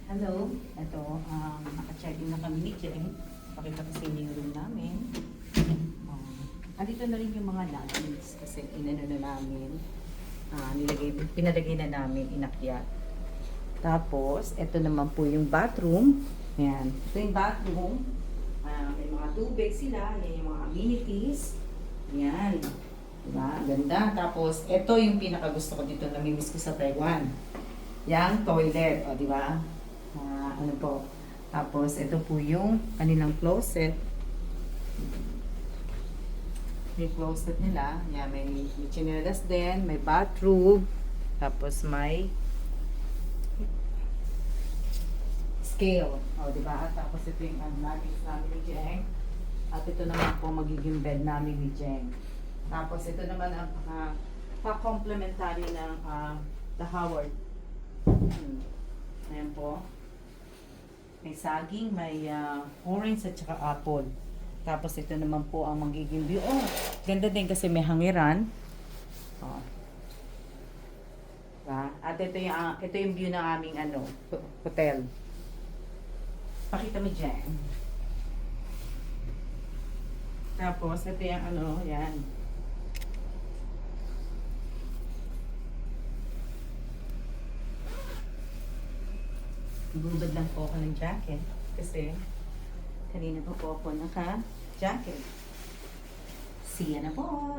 Hello, ito, naka-check in na kami ni Jen. Pakita ko sa inyo yung room namin. Andito na rin yung mga luggage kasi inano na namin. Pinalagay na namin, inakyat. Tapos, ito naman po yung bathroom. Ayan, ito yung bathroom. May mga tubig sila, yan yung mga amenities. Ayan, diba? Ganda. Tapos, ito yung pinakagusto ko dito, namimiss ko sa Taiwan. Yang toilet, o diba? Ano po. Tapos, ito po yung kanilang closet. Yung closet nila. Yan, may chinelas din, may bathroom. Tapos, may scale. O, diba? Tapos, ito yung luggage namin ni Jeng. At ito naman po magiging bed namin ni Jeng. Tapos, ito naman ang pa-complementary ng the Howard. Ayan po. May saging, may orange at saka apple. Tapos ito naman po ang magiging view. Oh, ganda din kasi may hangiran. Oh. Diba? At ito yung view ng aming hotel. Pakita mo dyan. Tapos ito yung yan. Gubad lang po ako ng jacket kasi kanina pa po ako naka-jacket. See ya na po!